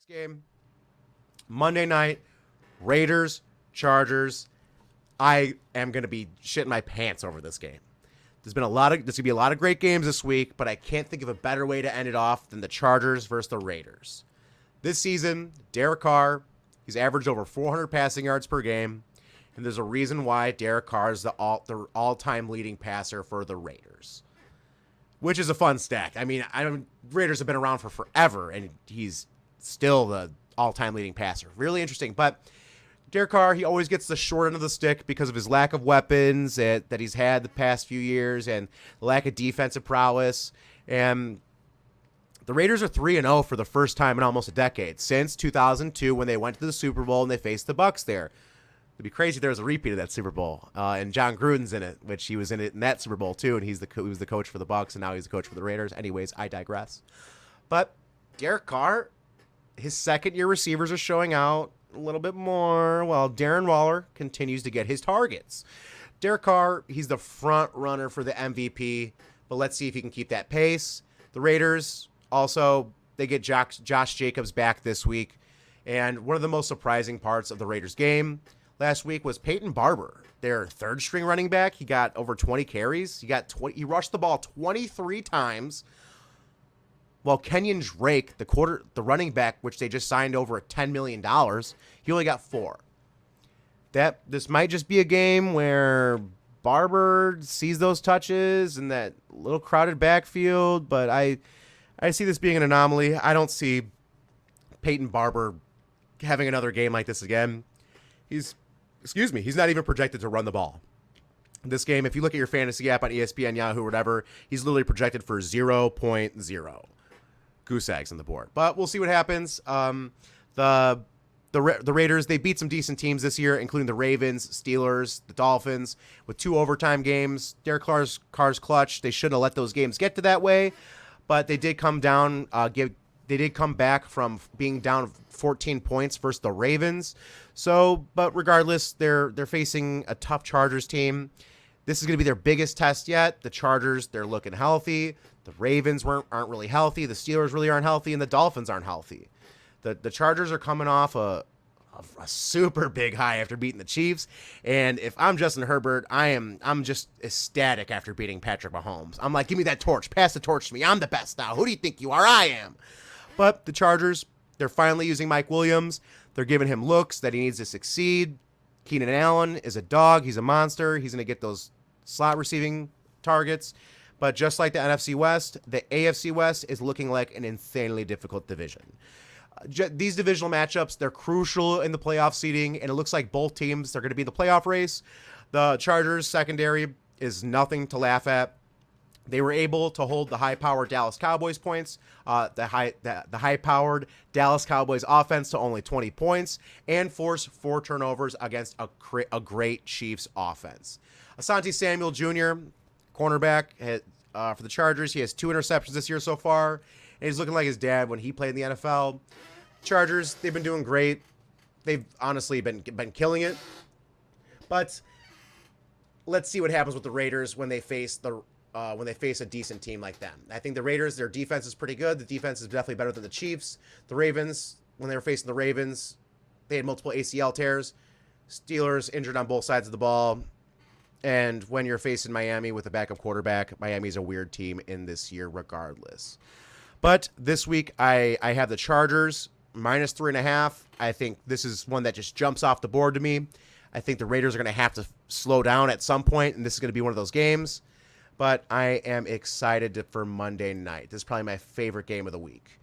Game Monday night, Raiders, Chargers. I am going to be shitting my pants over this game. There's going to be a lot of great games this week, but I can't think of a better way to end it off than the Chargers versus the Raiders. This season, Derek Carr, he's averaged over 400 passing yards per game, and there's a reason why Derek Carr is the all-time leading passer for the Raiders, which is a fun stat. I mean, Raiders have been around for forever, and he's still the all-time leading passer. Really interesting, but Derek Carr, he always gets the short end of the stick because of his lack of weapons that he's had the past few years and the lack of defensive prowess. And the Raiders are 3-0 for the first time in almost a decade, since 2002 when they went to the Super Bowl and they faced the Bucs there. It'd be crazy if there was a repeat of that Super Bowl, and John Gruden's in it, which he was in it in that Super Bowl too, and he was the coach for the Bucs, and now he's the coach for the Raiders. Anyways, I digress. But Derek Carr, his second-year receivers are showing out a little bit more, while Darren Waller continues to get his targets. Derek Carr, he's the front runner for the MVP, but let's see if he can keep that pace. The Raiders, also, they get Josh Jacobs back this week, and one of the most surprising parts of the Raiders game last week was Peyton Barber, their third-string running back. He got over 20 carries. He rushed the ball 23 times, while Kenyon Drake, the running back, which they just signed over at $10 million, he only got 4. This might just be a game where Barber sees those touches in that little crowded backfield, but I see this being an anomaly. I don't see Peyton Barber having another game like this again. He's not even projected to run the ball. This game, if you look at your fantasy app on ESPN, Yahoo, whatever, he's literally projected for 0.0 goose eggs on the board. But we'll see what happens. The Raiders, they beat some decent teams this year, including the Ravens, Steelers, the Dolphins, with 2 overtime games. Derek Carr's clutch. They shouldn't have let those games get to that way, but they did come down. They did come back from being down 14 points versus the Ravens. So, but regardless, they're facing a tough Chargers team. This is going to be their biggest test yet. The Chargers, they're looking healthy. The Ravens aren't really healthy. The Steelers really aren't healthy, and the Dolphins aren't healthy. The Chargers are coming off a super big high after beating the Chiefs. And if I'm Justin Herbert, I'm just ecstatic after beating Patrick Mahomes. I'm like, give me that torch. Pass the torch to me. I'm the best now. Who do you think you are? I am. But the Chargers, they're finally using Mike Williams. They're giving him looks that he needs to succeed. Keenan Allen is a dog. He's a monster. He's going to get those slot receiving targets. But just like the NFC West, the AFC West is looking like an insanely difficult division. These divisional matchups, they're crucial in the playoff seeding, and it looks like both teams are going to be in the playoff race. The Chargers secondary is nothing to laugh at. They were able to hold the high-powered Dallas Cowboys points, the high-powered Dallas Cowboys offense to only 20 points, and force 4 turnovers against a great Chiefs offense. Asante Samuel Jr., cornerback for the Chargers, he has 2 interceptions this year so far, and he's looking like his dad when he played in the NFL. Chargers, they've been doing great. They've honestly been killing it. But let's see what happens with the Raiders when they face a decent team like them. I think the Raiders, their defense is pretty good. The defense is definitely better than the Chiefs. The Ravens, when they were facing the Ravens, they had multiple ACL tears. Steelers injured on both sides of the ball. And when you're facing Miami with a backup quarterback, Miami's a weird team in this year regardless. But this week, I have the Chargers minus 3.5. I think this is one that just jumps off the board to me. I think the Raiders are going to have to slow down at some point, and this is going to be one of those games. But I am excited for Monday night. This is probably my favorite game of the week.